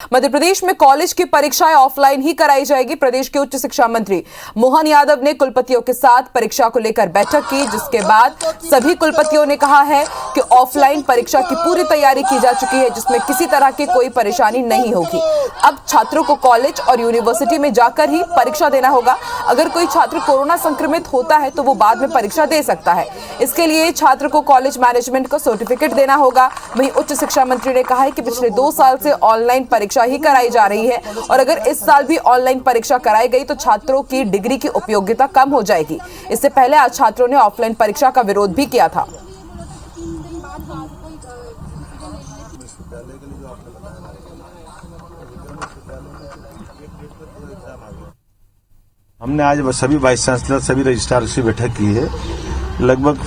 मध्य प्रदेश में कॉलेज की परीक्षाएं ऑफलाइन ही कराई जाएगी। प्रदेश के उच्च शिक्षा मंत्री मोहन यादव ने कुलपतियों के साथ परीक्षा को लेकर बैठक की, जिसके बाद सभी कुलपतियों ने कहा है कि ऑफलाइन परीक्षा की पूरी तैयारी की जा चुकी है, जिसमें किसी तरह की कोई परेशानी नहीं होगी। अब छात्रों को कॉलेज और यूनिवर्सिटी में जाकर ही परीक्षा देना होगा। अगर कोई छात्र कोरोना संक्रमित होता है तो वो बाद में परीक्षा दे सकता है। इसके लिए छात्र को कॉलेज मैनेजमेंट को सर्टिफिकेट देना होगा। वहीं उच्च शिक्षा मंत्री ने कहा है कि पिछले 2 साल से ऑनलाइन परीक्षा ही कराई जा रही है और अगर इस साल भी ऑनलाइन परीक्षा कराई गई तो छात्रों की डिग्री की उपयोगिता कम हो जाएगी। इससे पहले आज छात्रों ने ऑफलाइन परीक्षा का विरोध भी किया था। हमने आज सभी वाइस चांसलर, सभी रजिस्ट्रार से बैठक की है। लगभग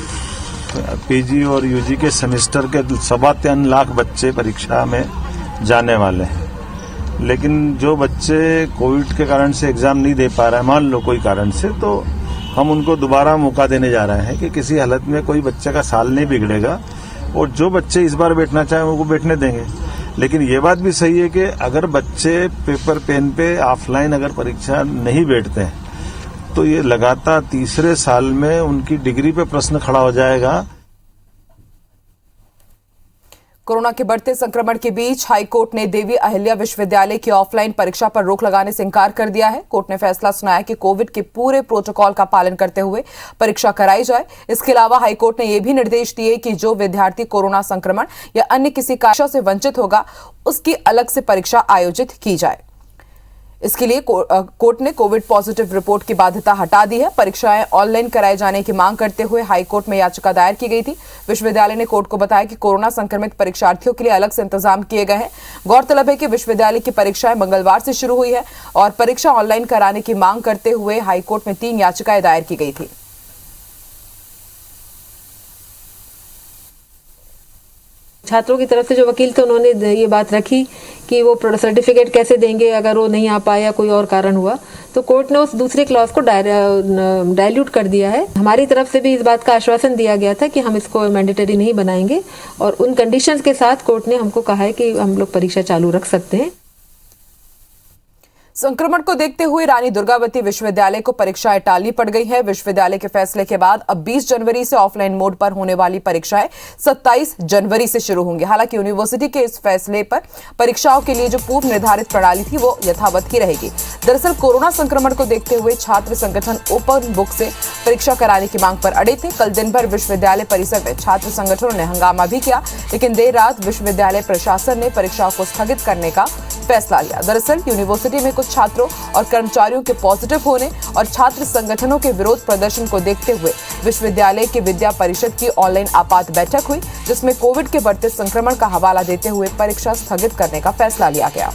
पीजी और यूजी के सेमेस्टर के 3.25 लाख बच्चे परीक्षा में जाने वाले हैं, लेकिन जो बच्चे कोविड के कारण से एग्जाम नहीं दे पा रहे हैं, मान लो कोई कारण से, तो हम उनको दोबारा मौका देने जा रहे हैं कि किसी हालत में कोई बच्चे का साल नहीं बिगड़ेगा और जो बच्चे इस बार बैठना चाहें वो बैठने देंगे। लेकिन ये बात भी सही है कि अगर बच्चे पेपर पेन पे ऑफलाइन अगर परीक्षा नहीं बैठते हैं तो ये लगातार तीसरे साल में उनकी डिग्री पे प्रश्न खड़ा हो जाएगा। कोरोना के बढ़ते संक्रमण के बीच हाईकोर्ट ने देवी अहिल्या विश्वविद्यालय की ऑफलाइन परीक्षा पर रोक लगाने से इंकार कर दिया है। कोर्ट ने फैसला सुनाया कि कोविड के पूरे प्रोटोकॉल का पालन करते हुए परीक्षा कराई जाए। इसके अलावा हाईकोर्ट ने यह भी निर्देश दिए कि जो विद्यार्थी कोरोना संक्रमण या अन्य किसी कारण से वंचित होगा उसकी अलग से परीक्षा आयोजित की जाए। इसके लिए कोर्ट ने कोविड पॉजिटिव रिपोर्ट की बाध्यता हटा दी है। परीक्षाएं ऑनलाइन कराए जाने की मांग करते हुए हाईकोर्ट में याचिका दायर की गई थी। विश्वविद्यालय ने कोर्ट को बताया कि कोरोना संक्रमित परीक्षार्थियों के लिए अलग से इंतजाम किए गए हैं। गौरतलब है कि विश्वविद्यालय की परीक्षाएं मंगलवार से शुरू हुई है और परीक्षा ऑनलाइन कराने की मांग करते हुए हाईकोर्ट में 3 याचिकाएं दायर की गई थी। छात्रों की तरफ से जो वकील थे उन्होंने ये बात रखी कि वो सर्टिफिकेट कैसे देंगे अगर वो नहीं आ पाया, कोई और कारण हुआ, तो कोर्ट ने उस दूसरे क्लॉज को डाइल्यूट कर दिया है। हमारी तरफ से भी इस बात का आश्वासन दिया गया था कि हम इसको मैंडेटरी नहीं बनाएंगे और उन कंडीशंस के साथ कोर्ट ने हमको कहा है कि हम लोग परीक्षा चालू रख सकते हैं। संक्रमण को देखते हुए रानी दुर्गावती विश्वविद्यालय को परीक्षाएं टालनी पड़ गई है। विश्वविद्यालय के फैसले के बाद अब 20 जनवरी से ऑफलाइन मोड पर होने वाली परीक्षाएं 27 जनवरी से शुरू होंगी। हालांकि यूनिवर्सिटी के इस फैसले पर परीक्षाओं के लिए जो पूर्व निर्धारित प्रणाली थी वो यथावत ही रहेगी। दरअसल कोरोना संक्रमण को देखते हुए छात्र संगठन ओपन बुक से परीक्षा कराने की मांग पर अड़े थे। कल दिन भर विश्वविद्यालय परिसर में छात्र संगठनों ने हंगामा भी किया, लेकिन देर रात विश्वविद्यालय प्रशासन ने परीक्षाओं को स्थगित करने का फैसला लिया। दरअसल यूनिवर्सिटी में कुछ छात्रों और कर्मचारियों के पॉजिटिव होने और छात्र संगठनों के विरोध प्रदर्शन को देखते हुए विश्वविद्यालय की विद्या परिषद की ऑनलाइन आपात बैठक हुई, जिसमें कोविड के बढ़ते संक्रमण का हवाला देते हुए परीक्षा स्थगित करने का फैसला लिया गया।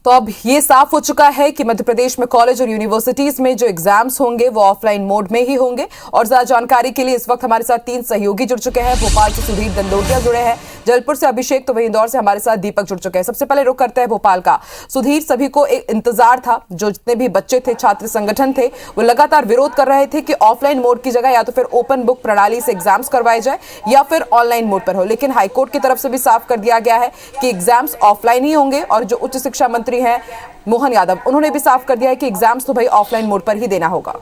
तो अब ये साफ हो चुका है कि मध्य प्रदेश में कॉलेज और यूनिवर्सिटीज में जो एग्जाम्स होंगे वो ऑफलाइन मोड में ही होंगे। और ज्यादा जानकारी के लिए इस वक्त हमारे साथ 3 सहयोगी जुड़ चुके हैं। भोपाल से सुधीर दंडोतिया जुड़े हैं, जबलपुर से अभिषेक, तो वहीं इंदौर से हमारे साथ दीपक जुड़ चुके हैं। सबसे पहले रुख करते हैं भोपाल का। सुधीर, सभी को एक इंतजार था, जो जितने भी बच्चे थे, छात्र संगठन थे, वो लगातार विरोध कर रहे थे कि ऑफलाइन मोड की जगह या तो फिर ओपन बुक प्रणाली से एग्जाम्स करवाए जाए या फिर ऑनलाइन मोड पर हो। लेकिन हाईकोर्ट की तरफ से भी साफ कर दिया गया है कि एग्जाम्स ऑफलाइन ही होंगे और जो उच्च शिक्षा मंत्री हैं मोहन यादव, उन्होंने भी साफ कर दिया है कि एग्जाम्स तो भाई ऑफलाइन मोड पर ही देना होगा।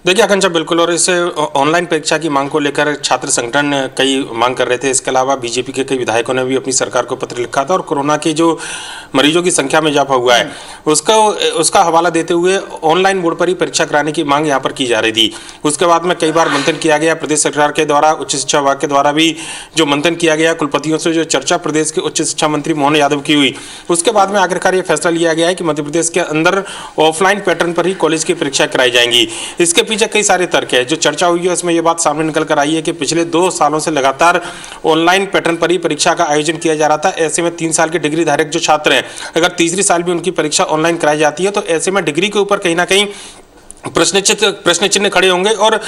देखिए आकांक्षा, बिल्कुल, और इस ऑनलाइन परीक्षा की मांग को लेकर छात्र संगठन कई मांग कर रहे थे। इसके अलावा बीजेपी के कई विधायकों ने भी अपनी सरकार को पत्र लिखा था और कोरोना के जो मरीजों की संख्या में इजाफा हुआ है उसका हवाला देते हुए ऑनलाइन मोड पर ही परीक्षा कराने की मांग यहाँ पर की जा रही थी। उसके बाद में कई बार मंथन किया गया प्रदेश सरकार के द्वारा, उच्च शिक्षा विभाग के द्वारा भी जो मंथन किया गया, कुलपतियों से जो चर्चा प्रदेश के उच्च शिक्षा मंत्री मोहन यादव की हुई, उसके बाद में आखिरकार ये फैसला लिया गया है कि मध्य प्रदेश के अंदर ऑफलाइन पैटर्न पर ही कॉलेज की परीक्षा कराई जाएंगी। इसके पीछे कई सारे तर्क है। जो चर्चा हुई है उसमें यह बात सामने निकल कर आई है कि पिछले 2 सालों से लगातार ऑनलाइन पैटर्न पर ही परीक्षा का आयोजन किया जा रहा था। ऐसे में 3 साल के डिग्री धारक जो छात्र हैं, अगर तीसरी साल भी उनकी परीक्षा ऑनलाइन कराई जाती है तो ऐसे में डिग्री के ऊपर कहीं ना कहीं प्रश्न चिन्ह खड़े होंगे और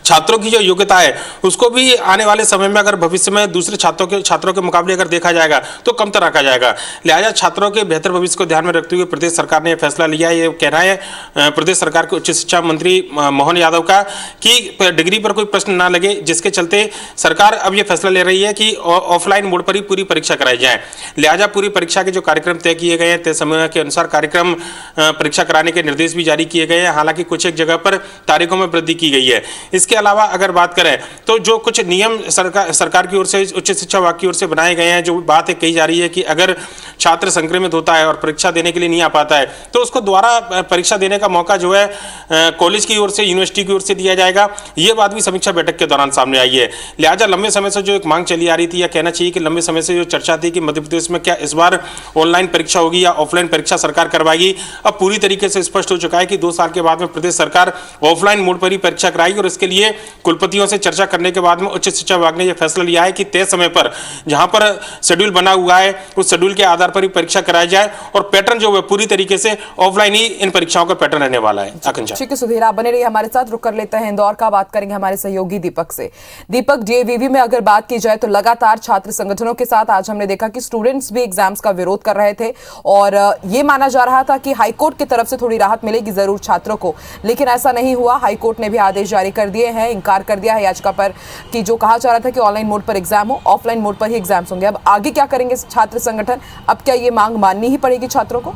छात्रों की जो योग्यता है उसको भी आने वाले समय में अगर भविष्य में दूसरे छात्रों के मुकाबले अगर देखा जाएगा तो कम तरह रखा जाएगा। लिहाजा छात्रों के बेहतर भविष्य को ध्यान में रखते हुए प्रदेश सरकार ने यह फैसला लिया है। ये कहना है प्रदेश सरकार के उच्च शिक्षा मंत्री मोहन यादव का कि डिग्री पर कोई प्रश्न ना लगे, जिसके चलते सरकार अब यह फैसला ले रही है कि ऑफलाइन मोड पर ही पूरी परीक्षा कराई जाए। लिहाजा पूरी परीक्षा के जो कार्यक्रम तय किए गए हैं, तय समय के अनुसार कार्यक्रम परीक्षा कराने के निर्देश भी जारी किए गए हैं। हालांकि कुछ एक जगह पर तारीखों में वृद्धि की गई है। इसके अलावा अगर बात करें तो जो कुछ नियम सरकार की ओर से, उच्च शिक्षा विभाग की ओर से बनाए गए हैं, जो बात कही जा रही है कि अगर छात्र संक्रमित होता है और परीक्षा देने के लिए नहीं आ पाता है तो उसको दोबारा परीक्षा देने का मौका जो है कॉलेज की ओर से, यूनिवर्सिटी की ओर से दिया जाएगा। यह बात भी समीक्षा बैठक के दौरान सामने आई है। लिहाजा लंबे समय से जो एक मांग चली आ रही थी, या कहना चाहिए कि लंबे समय से जो चर्चा थी कि मध्य प्रदेश में क्या इस बार ऑनलाइन परीक्षा होगी या ऑफलाइन परीक्षा सरकार करवाएगी, अब पूरी तरीके से स्पष्ट हो चुका है कि 2 साल के बाद में प्रदेश सरकार ऑफलाइन मोड पर ही परीक्षा कराएगी। और इसके लिए कुलपतियों से चर्चा करने के बाद में उच्च शिक्षा विभाग ने यह फैसला लिया है कि तय समय पर जहां पर शेड्यूल बना हुआ है उस शेड्यूल के आधार पर ही परीक्षा कराई जाए और पैटर्न जो है पूरी तरीके से ऑफलाइन ही इन परीक्षाओं का पैटर्न रहने वाला है। आकांक्षा। ठीक है सुधीर, आप बने रहिए हमारे साथ। रुक कर लेते हैं इंदौर का, बात करेंगे हमारे सहयोगी दीपक से। दीपक, डीएवीवी में अगर बात की जाए तो लगातार छात्र संगठनों के साथ आज हमने देखा कि स्टूडेंट्स भी एग्जाम्स का विरोध कर रहे थे और ये माना जा रहा था कि हाईकोर्ट की तरफ से थोड़ी राहत मिलेगी जरूर छात्रों को, लेकिन ऐसा नहीं हुआ। हाईकोर्ट ने भी आदेश जारी कर दिए हैं, इंकार कर दिया है याचिका पर कि जो कहा जा रहा था कि ऑनलाइन मोड पर एग्जाम हो, ऑफलाइन मोड पर ही एग्जाम्स होंगे। अब आगे क्या करेंगे छात्र संगठन? अब क्या ये मांग माननी ही पड़ेगी छात्रों को?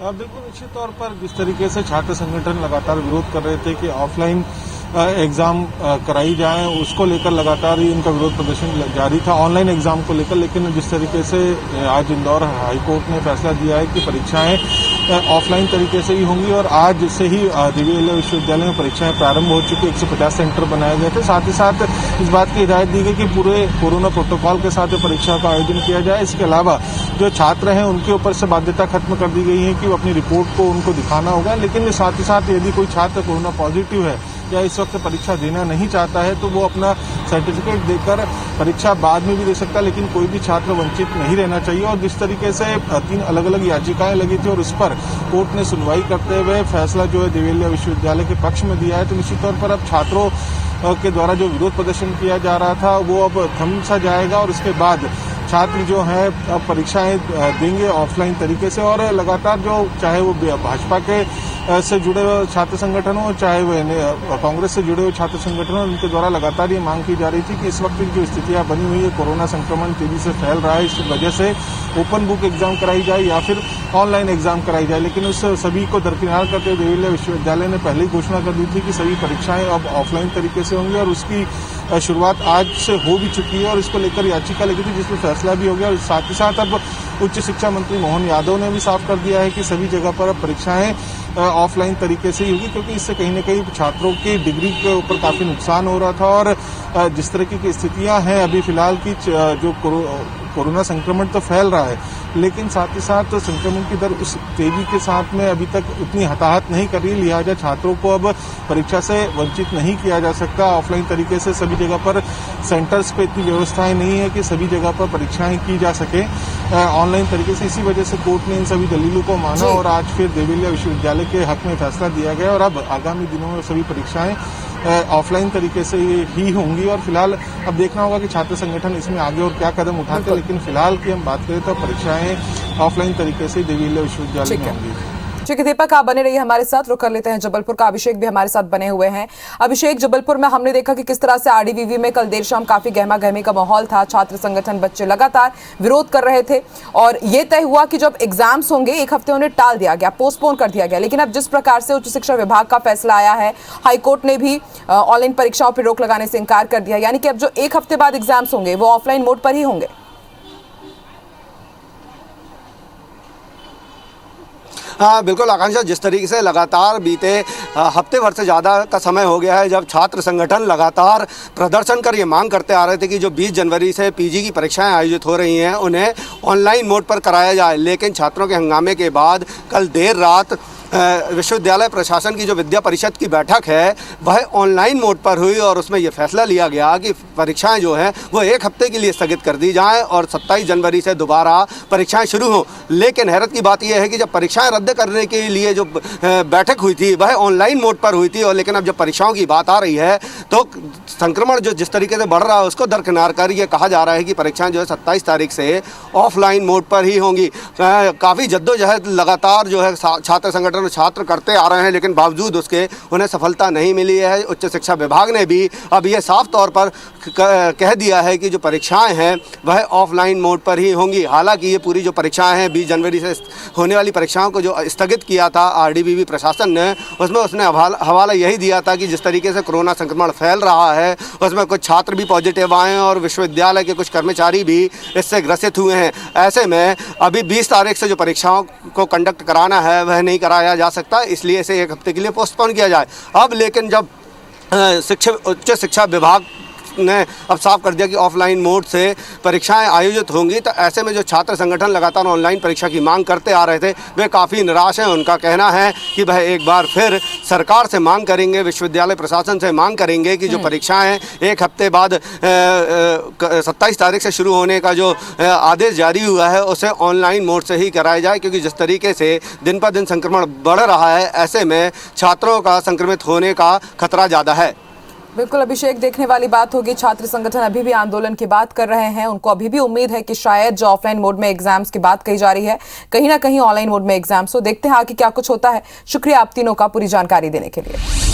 बिल्कुल निश्चित तौर पर जिस तरीके से छात्र संगठन लगातार विरोध कर रहे थे कि ऑफलाइन एग्जाम कराई जाए, उसको लेकर लगातार ही उनका विरोध प्रदर्शन जारी था ऑनलाइन एग्जाम को लेकर। लेकिन जिस तरीके से आज इंदौर हाईकोर्ट ने फैसला दिया है कि परीक्षाएं ऑफलाइन तरीके से ही होंगी और आज से ही देवी विश्वविद्यालय में परीक्षाएं प्रारंभ हो चुकी, 150 सेंटर बनाए गए थे। साथ ही साथ इस बात की हिदायत दी गई कि पूरे कोरोना प्रोटोकॉल के साथ परीक्षा का आयोजन किया जाए। इसके अलावा जो छात्र हैं उनके ऊपर से बाध्यता खत्म कर दी गई है कि वो अपनी रिपोर्ट को उनको दिखाना होगा। लेकिन साथ ही साथ यदि कोई छात्र कोरोना पॉजिटिव है या इस वक्त परीक्षा देना नहीं चाहता है तो वो अपना सर्टिफिकेट देकर परीक्षा बाद में भी दे सकता है, लेकिन कोई भी छात्र वंचित नहीं रहना चाहिए। और जिस तरीके से 3 अलग अलग याचिकाएं लगी थी और इस पर कोर्ट ने सुनवाई करते हुए फैसला जो है देवी विश्वविद्यालय के पक्ष में दिया है, तो निश्चित तौर पर अब छात्रों के द्वारा जो विरोध प्रदर्शन किया जा रहा था वो अब थम सा जाएगा और इसके बाद छात्र जो है अब परीक्षाएं देंगे ऑफलाइन तरीके से। और लगातार जो चाहे वो भाजपा के से जुड़े हुए छात्र संगठन हो, चाहे वो कांग्रेस से जुड़े हुए छात्र संगठन हो, उनके द्वारा लगातार ये मांग की जा रही थी कि इस वक्त जो स्थितियां बनी हुई है, कोरोना संक्रमण तेजी से फैल रहा है, इस वजह से ओपन बुक एग्जाम कराई जाए या फिर ऑनलाइन एग्जाम कराई जाए। लेकिन उस सभी को दरकिनार करते हुए देवी विश्वविद्यालय ने पहले ही घोषणा कर दी थी कि सभी परीक्षाएं अब ऑफलाइन तरीके से होंगी और उसकी शुरुआत आज से हो भी चुकी है और इसको लेकर याचिका लगी थी जिसमें फैसला भी हो गया। और साथ ही साथ अब उच्च शिक्षा मंत्री मोहन यादव ने भी साफ कर दिया है कि सभी जगह पर अब परीक्षाएं ऑफलाइन तरीके से ही होगी, क्योंकि इससे कहीं न कहीं छात्रों की डिग्री के ऊपर काफी नुकसान हो रहा था। और जिस तरह की स्थितियां हैं अभी फिलहाल की, जो कोरोना संक्रमण तो फैल रहा है लेकिन साथ ही साथ संक्रमण की दर उस तेजी के साथ में अभी तक उतनी हताहत नहीं कर रही, लिहाजा छात्रों को अब परीक्षा से वंचित नहीं किया जा सकता। ऑफलाइन तरीके से सभी जगह पर सेंटर्स पे इतनी व्यवस्थाएं नहीं है कि सभी जगह पर परीक्षाएं की जा सके ऑनलाइन तरीके से। इसी वजह से कोर्ट ने इन सभी दलीलों को माना और आज फिर देवी विश्वविद्यालय के हक में फैसला दिया गया और अब आगामी दिनों में सभी परीक्षाएं ऑफलाइन तरीके से ही होंगी। और फिलहाल अब देखना होगा कि छात्र संगठन इसमें आगे और क्या कदम उठाते हैं, लेकिन फिलहाल की हम बात करें तो परीक्षाएं ऑफलाइन तरीके से देवी विश्वविद्यालय में होंगी। ठीक है दीपक, आप बने रहिए हमारे साथ। रुक कर लेते हैं जबलपुर का, अभिषेक भी हमारे साथ बने हुए हैं। अभिषेक, जबलपुर में हमने देखा कि किस तरह से आरडीवीवी में कल देर शाम काफी गहमा गहमी का माहौल था। छात्र संगठन, बच्चे लगातार विरोध कर रहे थे और यह तय हुआ कि जब एग्जाम्स होंगे 1 हफ्ते उन्हें टाल दिया गया, पोस्टपोन कर दिया गया। लेकिन अब जिस प्रकार से उच्च शिक्षा विभाग का फैसला आया है, हाईकोर्ट ने भी ऑनलाइन परीक्षाओं पर रोक लगाने से इंकार कर दिया, यानी कि अब जो 1 हफ्ते बाद एग्जाम्स होंगे वो ऑफलाइन मोड पर ही होंगे। हाँ बिल्कुल आकांक्षा, जिस तरीके से लगातार बीते हफ्ते भर से ज़्यादा का समय हो गया है जब छात्र संगठन लगातार प्रदर्शन कर ये मांग करते आ रहे थे कि जो 20 जनवरी से पीजी की परीक्षाएं आयोजित हो रही हैं उन्हें ऑनलाइन मोड पर कराया जाए, लेकिन छात्रों के हंगामे के बाद कल देर रात विश्वविद्यालय प्रशासन की जो विद्या परिषद की बैठक है वह ऑनलाइन मोड पर हुई और उसमें यह फैसला लिया गया कि परीक्षाएं जो हैं वो 1 हफ्ते के लिए स्थगित कर दी जाएं और 27 जनवरी से दोबारा परीक्षाएं शुरू हों। लेकिन हैरत की बात यह है कि जब परीक्षाएं रद्द करने के लिए जो बैठक हुई थी वह ऑनलाइन मोड पर हुई थी, और लेकिन अब जब परीक्षाओं की बात आ रही है तो संक्रमण जो जिस तरीके से बढ़ रहा है उसको दरकिनार कर ये कहा जा रहा है कि परीक्षाएं जो है 27 तारीख से ऑफलाइन मोड पर ही होंगी। काफ़ी जद्दोजहद लगातार जो है छात्र संगठन छात्र करते आ रहे हैं, लेकिन बावजूद उसके उन्हें सफलता नहीं मिली है। उच्च शिक्षा विभाग ने भी अब ये साफ तौर पर कह दिया है कि जो परीक्षाएं हैं वह ऑफलाइन मोड पर ही होंगी। हालांकि ये पूरी जो परीक्षाएं हैं 20 जनवरी से होने वाली परीक्षाओं को जो स्थगित किया था आरडीबीवी प्रशासन ने, उसमें उसने हवाला यही दिया था कि जिस तरीके से कोरोना संक्रमण फैल रहा है उसमें कुछ छात्र भी पॉजिटिव आए हैं और विश्वविद्यालय के कुछ कर्मचारी भी इससे ग्रसित हुए हैं। ऐसे में अभी 20 तारीख से जो परीक्षाओं को कंडक्ट कराना है वह नहीं कराया जा सकता, इसलिए इसे 1 हफ्ते के लिए पोस्टपोन किया जाए। अब लेकिन जब उच्च शिक्षा विभाग ने अब साफ कर दिया कि ऑफलाइन मोड से परीक्षाएं आयोजित होंगी, तो ऐसे में जो छात्र संगठन लगातार ऑनलाइन परीक्षा की मांग करते आ रहे थे वे काफ़ी निराश हैं। उनका कहना है कि वह एक बार फिर सरकार से मांग करेंगे, विश्वविद्यालय प्रशासन से मांग करेंगे कि जो परीक्षाएं 1 हफ्ते बाद 27 तारीख से शुरू होने का जो आदेश जारी हुआ है उसे ऑनलाइन मोड से ही कराया जाए, क्योंकि जिस तरीके से दिन पर दिन संक्रमण बढ़ रहा है ऐसे में छात्रों का संक्रमित होने का खतरा ज़्यादा है। बिल्कुल अभिषेक, देखने वाली बात होगी। छात्र संगठन अभी भी आंदोलन की बात कर रहे हैं। उनको अभी भी उम्मीद है कि शायद जो ऑफलाइन मोड में एग्जाम्स की बात कही जा रही है कहीं ना कहीं ऑनलाइन मोड में एग्जाम्स हो। देखते हैं आगे क्या कुछ होता है। शुक्रिया आप तीनों का पूरी जानकारी देने के लिए।